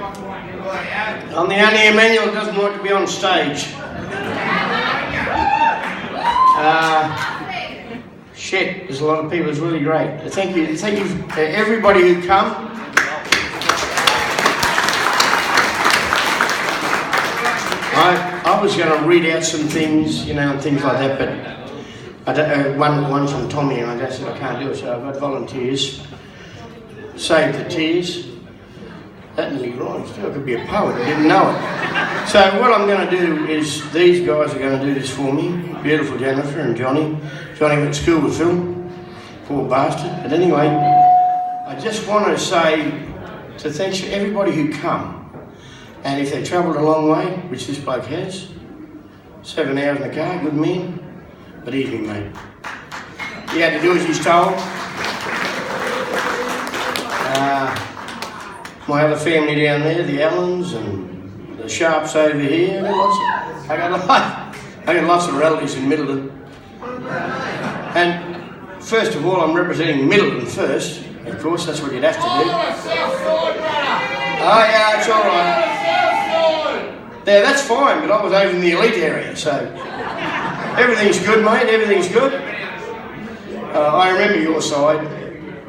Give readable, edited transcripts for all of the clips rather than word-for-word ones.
I'm the only Emmanuel that doesn't like to be on stage. Shit, there's a lot of people. It's really great. Thank you everybody who come. I was going to read out some things, and things like that, but one from Tommy, and I said I can't do it, so I've got volunteers. Save the tears. That nearly rhymes too. I could be a poet, I didn't know it. So what I'm going to do is, these guys are going to do this for me. Beautiful Jennifer and Johnny. Johnny went to school with Phil. Poor bastard. But anyway, I just want to say to thanks to everybody who come. And if they travelled a long way, which this bloke has, 7 hours in the car, good man. But evening, mate. He had to do as he's told. My other family down there, the Allens and the Sharps over here. I got lots of relatives in Middleton. And first of all, I'm representing Middleton first. Of course, that's what you'd have to do. Oh yeah, it's all right. Yeah, that's fine, but I was over in the elite area, so everything's good, mate. Everything's good. I remember your side.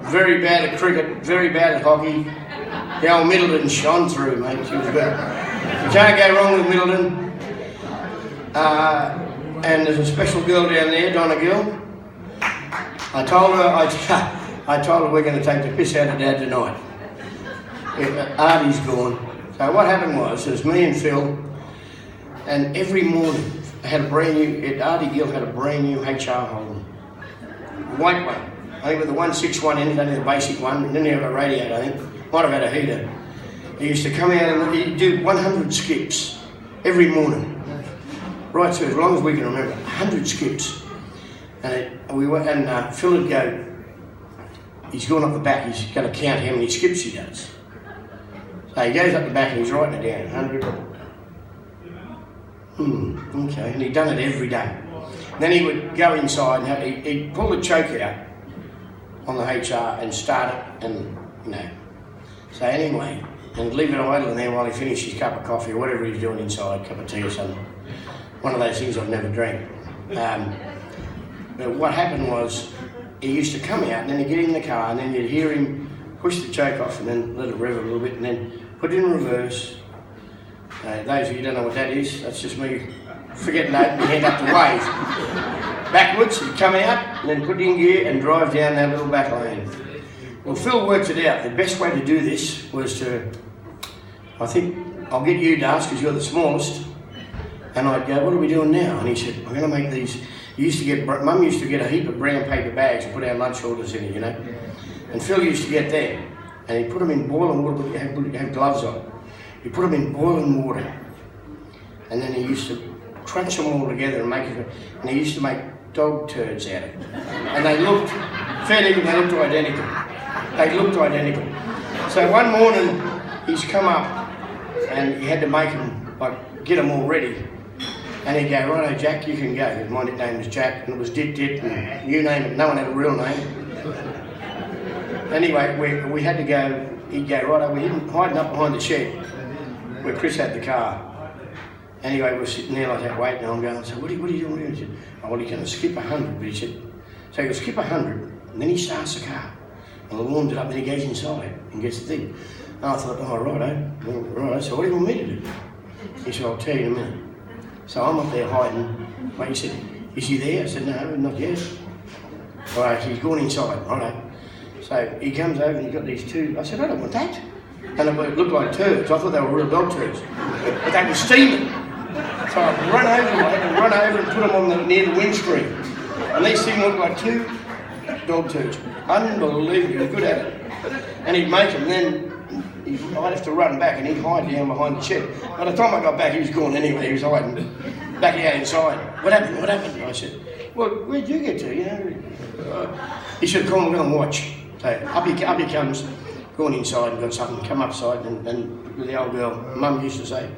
Very bad at cricket, very bad at hockey. The old Middleton shone through, mate. She was good. You can't go wrong with Middleton. And there's a special girl down there, Donna Gill. I told her we're going to take the piss out of Dad tonight. Artie's gone. So what happened was, it was me and Phil, and every morning I had a brand new, Artie Gill had a brand new HR Holden. White one. I think with the 161 in it, only the basic one, and then he had a radiator, I think. Might have had a heater. He used to come out and he'd do 100 skips every morning. Right through, as long as we can remember, 100 skips. And Phil would go, he's gone up the back, he's going to count how many skips he does. So he goes up the back and he's writing it down, 100. Okay, and he'd done it every day. And then he would go inside and he'd pull the choke out on the HR and start it and, So anyway, and leave it idle in there while he finished his cup of coffee or whatever he's doing inside, cup of tea or something. One of those things I've never drank. But what happened was, he used to come out and then he'd get in the car and then you'd hear him push the choke off and then let it rev a little bit and then put it in reverse. Those of you who don't know what that is, that's just me forgetting to open my hand up to wave. Backwards, he'd come out and then put it in gear and drive down that little back lane. Well, Phil worked it out. The best way to do this was to, I think, I'll get you, Darcy, because you're the smallest. And I'd go, what are we doing now? And he said, I'm going to make these. Mum used to get a heap of brown paper bags and put our lunch orders in it, And Phil used to get them. And he'd put them in boiling water, but you have gloves on. He'd put them in boiling water. And then he used to crunch them all together and make it, and he used to make dog turds out of it. And they looked, fair dinkum, they looked identical. They looked identical. So one morning, he's come up and he had to make them, get them all ready. And he'd go, righto, Jack, you can go. My nickname was Jack, and it was Dit, and you name it, no one had a real name. Anyway, we had to go, he'd go, righto, we're hiding up behind the shed where Chris had the car. Anyway, we're sitting there like that waiting, and I'm going, so what are you doing? He said, well, he's going to skip 100, but he said, so he'll skip 100, and then he starts the car. And he warms it up, and he goes inside and gets the thing. And I thought, oh, righto, so what do you want me to do? He said, I'll tell you in a minute. So I'm up there hiding. Mate, he said, is he there? I said, no, not yet. All right, he's gone inside, righto. So he comes over and he's got these two. I said, I don't want that. And it looked like turds. I thought they were real dog turds. But they were steaming. So I run over and put them near the windscreen. And these things looked like two dog turds. Unbelievable, he was good at it. And he'd make them, then I'd have to run back and he'd hide down behind the shed. By the time I got back, he was gone anyway. He was hiding back out inside. What happened? I said, well, where'd you get to? He said, come on, we're going to watch. So up he comes, gone inside and got something, come upside, and the old girl, Mum used to say,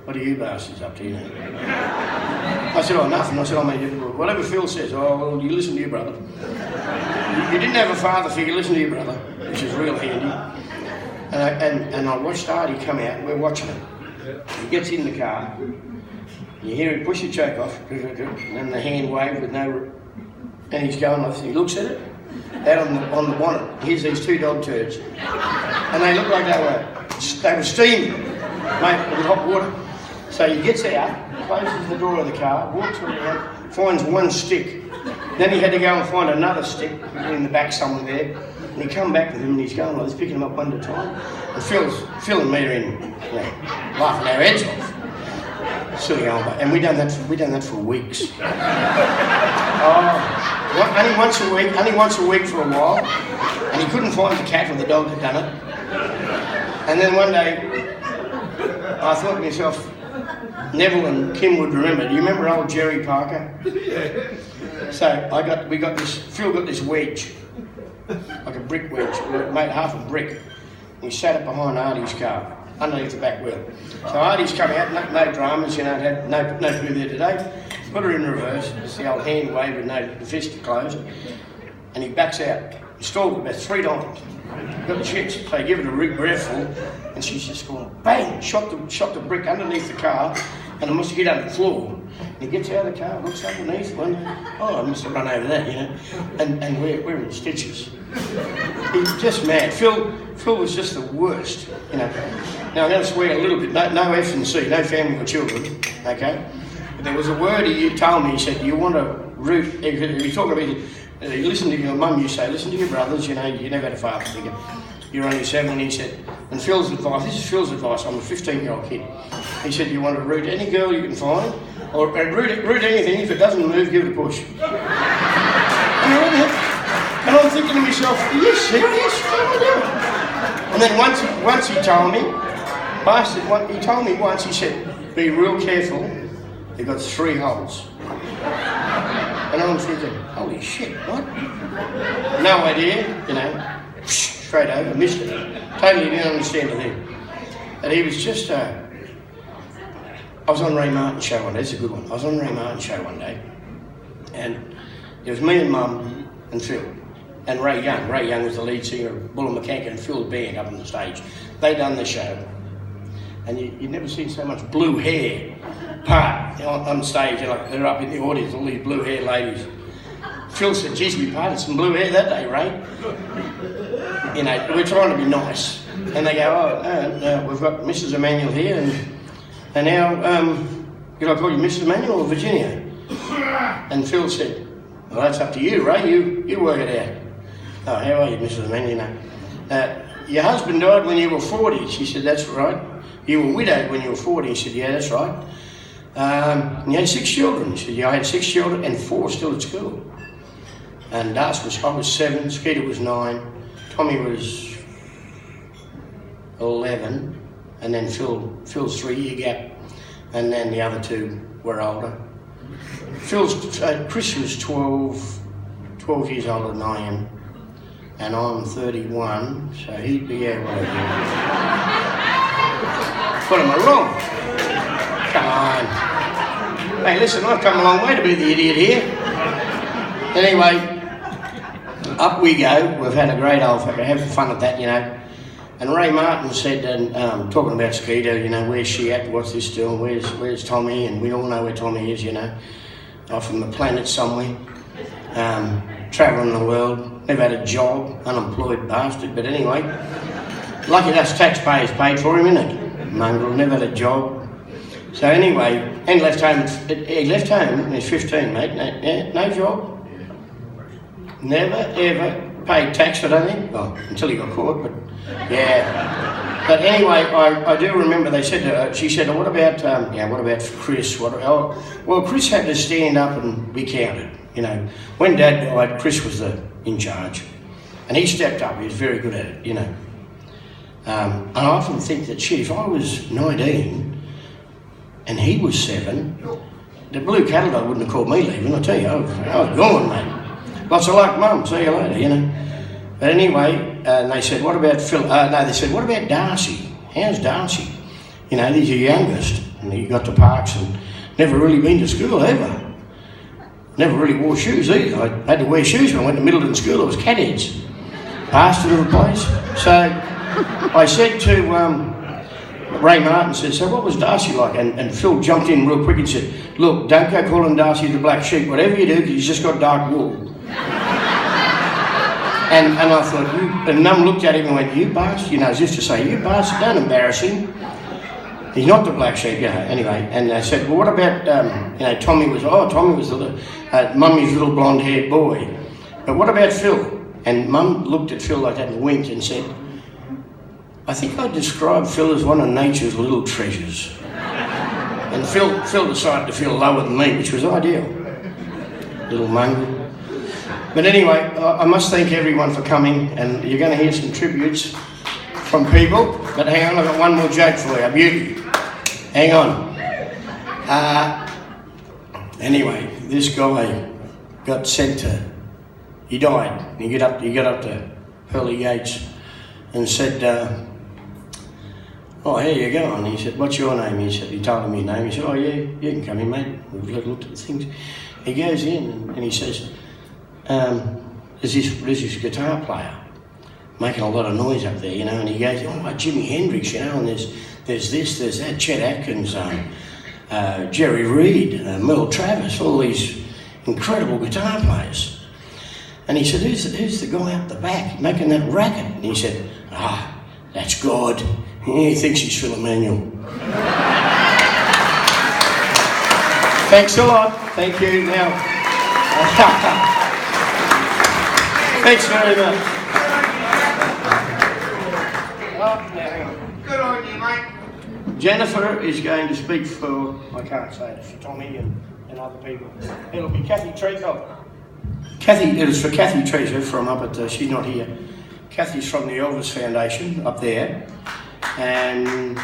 what are you bastards up to, I said, oh, nothing. I said, I mean, whatever Phil says, oh, well, you listen to your brother. You didn't have a father figure, listen to your brother, which is real handy. And I watched Artie come out, and we're watching him. He gets in the car, you hear him push the choke off, and then the hand wave with no... And he's going like this, he looks at it, out on the bonnet, here's these two dog turds. And they look like they were steaming, mate, with hot water. So he gets out, closes the door of the car, walks around, finds one stick. Then he had to go and find another stick in the back somewhere there. And he come back with him and he's going like this, picking them up one at a time. And Phil and me are in, laughing our heads off. Silly old, and we done that for weeks. Only once a week for a while, and he couldn't find the cat or the dog had done it. And then one day, I thought to myself, Neville and Kim would remember. Do you remember old Jerry Parker? So Phil got this wedge, like a brick wedge, made half a brick. We sat it behind Artie's car, underneath the back wheel. So Artie's coming out, no dramas, had no poo there today. Put her in reverse, it's the old hand wave with no fist closed, and he backs out. He stalled it about 3 times. Got the shits, so he give it a breathful, and she's just going bang, shot the brick underneath the car, and it must have hit under the floor. And he gets out of the car, looks underneath, I must have run over that, and we're in stitches. He's just mad. Phil was just the worst, Now I'm going to swear a little bit, no F and C, no family or children, okay? But there was a word he told me, he said, you want to root, he talked about, you listen to your mum, you say, listen to your brothers, you never had a father figure. You're only 7, and he said, and Phil's advice, this is Phil's advice, I'm a 15-year-old kid. He said, you want to root any girl you can find, or root anything, if it doesn't move, give it a push. And I'm thinking to myself, are you serious? What am I doing? And then once he told me, he told me once, he said, be real careful, you've got 3 holes. And I'm thinking, holy shit, what? No idea, straight over, missed it. Totally didn't understand a thing. And he was just, I was on Ray Martin's show one day, it's a good one. I was on Ray Martin's show one day, and it was me and Mum and Phil, and Ray Young. Ray Young was the lead singer of Bull and McCank and Phil Band up on the stage. They done the show, and you'd never seen so much blue hair part on stage, they're up in the audience, all these blue hair ladies. Phil said, geez, we parted some blue hair that day, Ray. We're trying to be nice. And they go, we've got Mrs. Emmanuel here, and now, can I call you Mrs. Emmanuel or Virginia? And Phil said, well, that's up to you, Ray, you work it out. Oh, how are you, Mrs. Emmanuel? Your husband died when you were 40. She said, that's right. You were widowed when you were 40. He said, yeah, that's right. You had 6 children. She said, yeah, I had 6 children and 4 still at school. And I was 7, Skeeter was 9, Tommy was 11, and then Phil's 3-year gap, and then the other 2 were older. Chris was 12 years older than I am, and I'm 31, so he'd be out right here. What am I wrong? Come on. Hey, listen, I've come a long way to be the idiot here. Anyway, up we go. We've had a great old having fun at that, And Ray Martin said, talking about Skeeter, where's she at? What's this doing? Where's Tommy? And we all know where Tommy is, off from the planet somewhere, travelling the world. Never had a job, unemployed bastard. But anyway, lucky us taxpayers paid for him, innit? Mongrel, never had a job. So anyway, and left home. He left home when he was 15, mate. No job. Never ever paid tax, I don't think. Well, until he got caught, but yeah. But anyway, I do remember they said to her, she said, what about Chris? Well, Chris had to stand up and be counted. When Dad died, Chris was in charge, and he stepped up. He was very good at it, And I often think that, shit, if I was 19 and he was 7, the Blue Cattle Dog wouldn't have called me leaving. I tell you, I was gone, mate. Lots of luck, Mum. See you later, But anyway, they said, what about Phil? They said, what about Darcy? How's Darcy? He's your youngest, and he got to Parks and never really been to school ever. Never really wore shoes either. I had to wear shoes when I went to Middleton School. It was catheads. Bastard of a place. So I said to Ray Martin, said, so what was Darcy like? And Phil jumped in real quick and said, look, don't go calling Darcy the black sheep, whatever you do, because he's just got dark wool. And I thought, and Mum looked at him and went, you bastard, you know, as if to say, you bastard, don't embarrass him. He's not the black sheep, you know, anyway. And I said, well, what about, you know, Tommy was Mummy's little blonde-haired boy. But what about Phil? And Mum looked at Phil like that and winked and said, I think I'd describe Phil as one of nature's little treasures. And Phil decided to feel lower than me, which was ideal. Little mongrel. But anyway, I must thank everyone for coming, and you're going to hear some tributes from people. But hang on, I've got one more joke for you, a beauty. Hang on. Anyway, this guy got sent to, he died. He got up to Pearly Gates and said, oh, here you go. And he said, what's your name? He told him his name. He said, oh yeah, you can come in, mate. We've looked at the things. He goes in and he says, there's this guitar player making a lot of noise up there, you know, and he goes, oh, Jimi Hendrix, you know, and there's this, there's that, Chet Atkins, Jerry Reed, Merle Travis, all these incredible guitar players. And he said, who's the guy up the back making that racket? And he said, that's God. He thinks he's Phil Emmanuel. Thanks a lot. Thank you. Now, thanks very much. Good on you, mate. Jennifer is going to speak for, I can't say it, for Tommy and other people. It'll be Kathy Treasure. It was for Kathy Treasure from up at, she's not here. Kathy's from the Elvis Foundation up there. And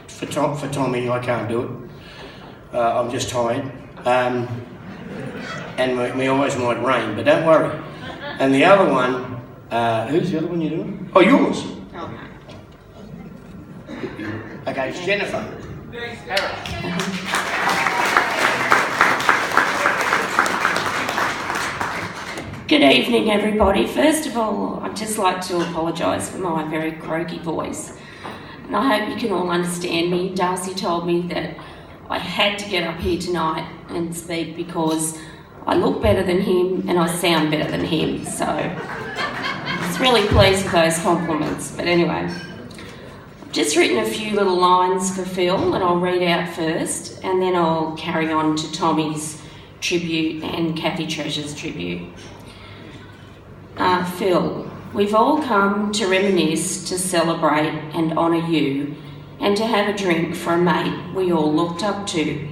for Tommy, I can't do it. I'm just tired. And my eyes might rain, but don't worry. And the other one, who's the other one you're doing? Oh, yours. Okay, it's Jennifer. Good evening, everybody. First of all, I'd just like to apologise for my very croaky voice. And I hope you can all understand me. Darcy told me that I had to get up here tonight and speak because I look better than him and I sound better than him. So I was really pleased with those compliments. But anyway, I've just written a few little lines for Phil and I'll read out first and then I'll carry on to Tommy's tribute and Kathy Treasure's tribute. Phil, we've all come to reminisce, to celebrate and honour you and to have a drink for a mate we all looked up to.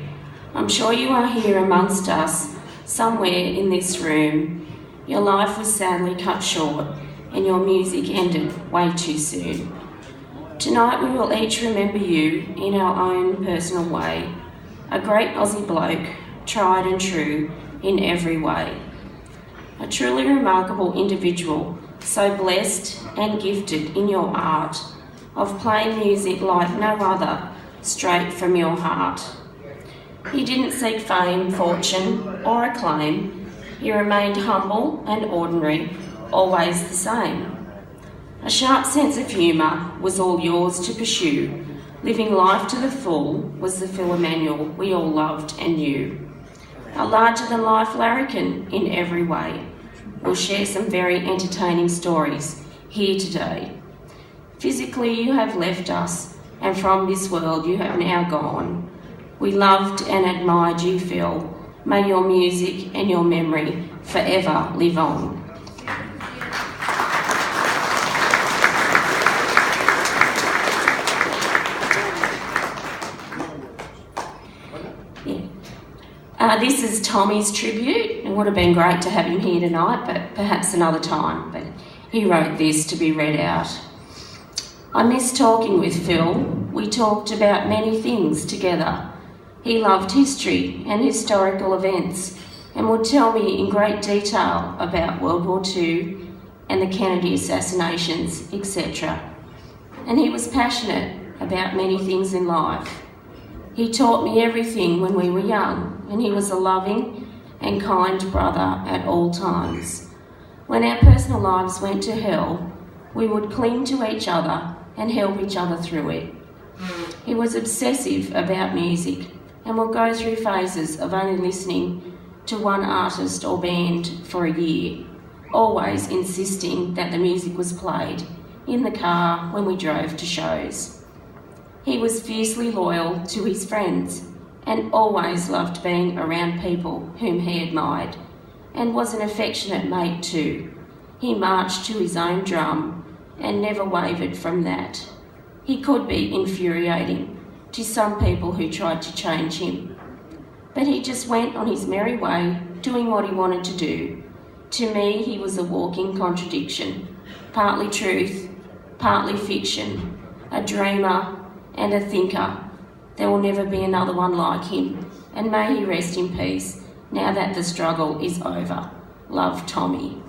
I'm sure you are here amongst us, somewhere in this room. Your life was sadly cut short and your music ended way too soon. Tonight we will each remember you in our own personal way. A great Aussie bloke, tried and true in every way. A truly remarkable individual, so blessed and gifted in your art of playing music like no other, straight from your heart. He didn't seek fame, fortune or acclaim. He remained humble and ordinary, always the same. A sharp sense of humour was all yours to pursue. Living life to the full was the Phil Emmanuel we all loved and knew. A larger-than-life larrikin in every way. We'll share some very entertaining stories here today. Physically you have left us, and from this world you have now gone. We loved and admired you, Phil. May your music and your memory forever live on. This is Tommy's tribute. It would have been great to have him here tonight, but perhaps another time. But he wrote this to be read out. I miss talking with Phil. We talked about many things together. He loved history and historical events and would tell me in great detail about World War II and the Kennedy assassinations, etc. And he was passionate about many things in life. He taught me everything when we were young, and he was a loving and kind brother at all times. When our personal lives went to hell, We would cling to each other and help each other through it. He was obsessive about music and would go through phases of only listening to one artist or band for a year, always insisting that the music was played in the car when we drove to shows. He was fiercely loyal to his friends and always loved being around people whom he admired, and was an affectionate mate too. He marched to his own drum and never wavered from that. He could be infuriating to some people who tried to change him, but he just went on his merry way, doing what he wanted to do. To me, he was a walking contradiction, partly truth, partly fiction, a dreamer and a thinker. There will never be another one like him, and may he rest in peace now that the struggle is over. Love, Tommy.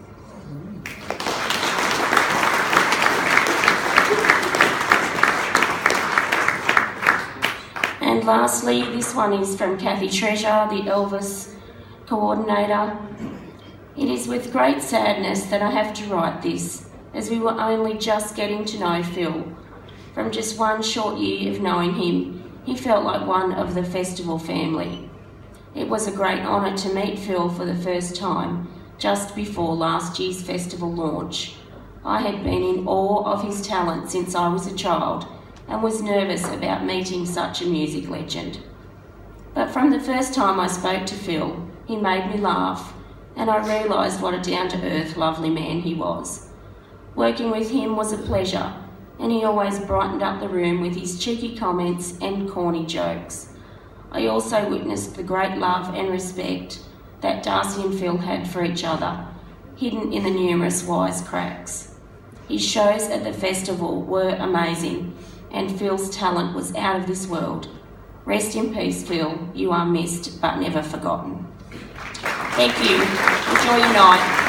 And lastly, this one is from Kathy Treasure, the Elvis coordinator. It is with great sadness that I have to write this, as we were only just getting to know Phil. From just one short year of knowing him, he felt like one of the festival family. It was a great honour to meet Phil for the first time, just before last year's festival launch. I had been in awe of his talent since I was a child and was nervous about meeting such a music legend. But from the first time I spoke to Phil, he made me laugh, and I realised what a down-to-earth, lovely man he was. Working with him was a pleasure, and he always brightened up the room with his cheeky comments and corny jokes. I also witnessed the great love and respect that Darcy and Phil had for each other, hidden in the numerous wisecracks. His shows at the festival were amazing, and Phil's talent was out of this world. Rest in peace, Phil. You are missed but never forgotten. Thank you. Enjoy your night.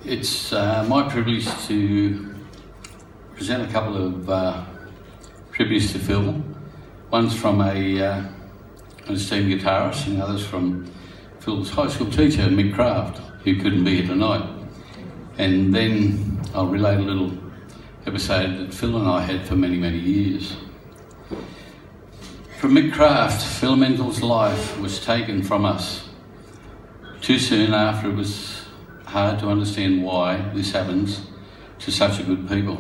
It's my privilege to present a couple of tributes to Phil. One's from an esteemed guitarist, and the other's from Phil's high school teacher, Mick Craft, who couldn't be here tonight. And then I'll relate a little episode that Phil and I had for many, many years. From Mick Craft, Phil Mendel's life was taken from us too soon after. It was hard to understand why this happens to such a good people.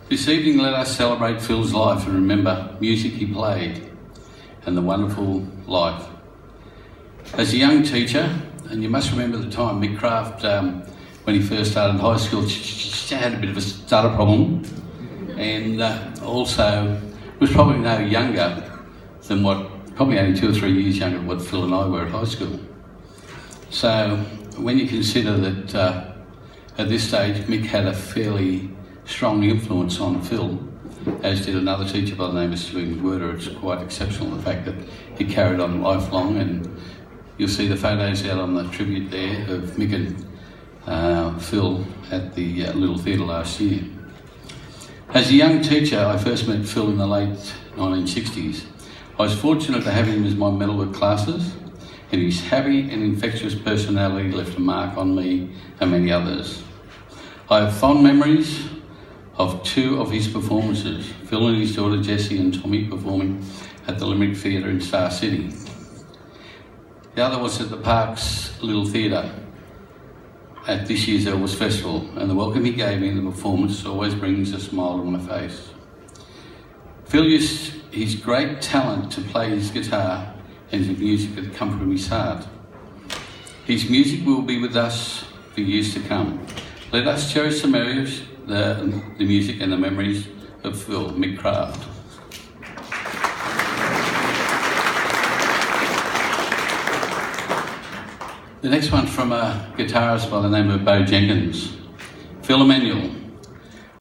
This evening, let us celebrate Phil's life and remember music he played and the wonderful life. As a young teacher, and you must remember the time, Mick Craft, when he first started high school, had a bit of a stutter problem, and also was probably no younger than probably only 2 or 3 years younger than what Phil and I were at high school. So when you consider that at this stage Mick had a fairly strong influence on Phil, as did another teacher by the name of Stuart McWhirter, it's quite exceptional the fact that he carried on lifelong, and you'll see the photos out on the tribute there of Mick and Phil at the Little Theatre last year. As a young teacher, I first met Phil in the late 1960s. I was fortunate to have him as my metalwork classes, and his happy and infectious personality left a mark on me and many others. I have fond memories of 2 of his performances, Phil and his daughter Jessie and Tommy performing at the Limerick Theatre in Star City. The other was at the Park's Little Theatre at this year's Elvis Festival, and the welcome he gave me in the performance always brings a smile to my face. Phil used his great talent to play his guitar and his music with the comfort of his heart. His music will be with us for years to come. Let us cherish the memories, the music and the memories of Phil, Mick Craft. The next one's from a guitarist by the name of Bo Jenkins. Phil Emmanuel.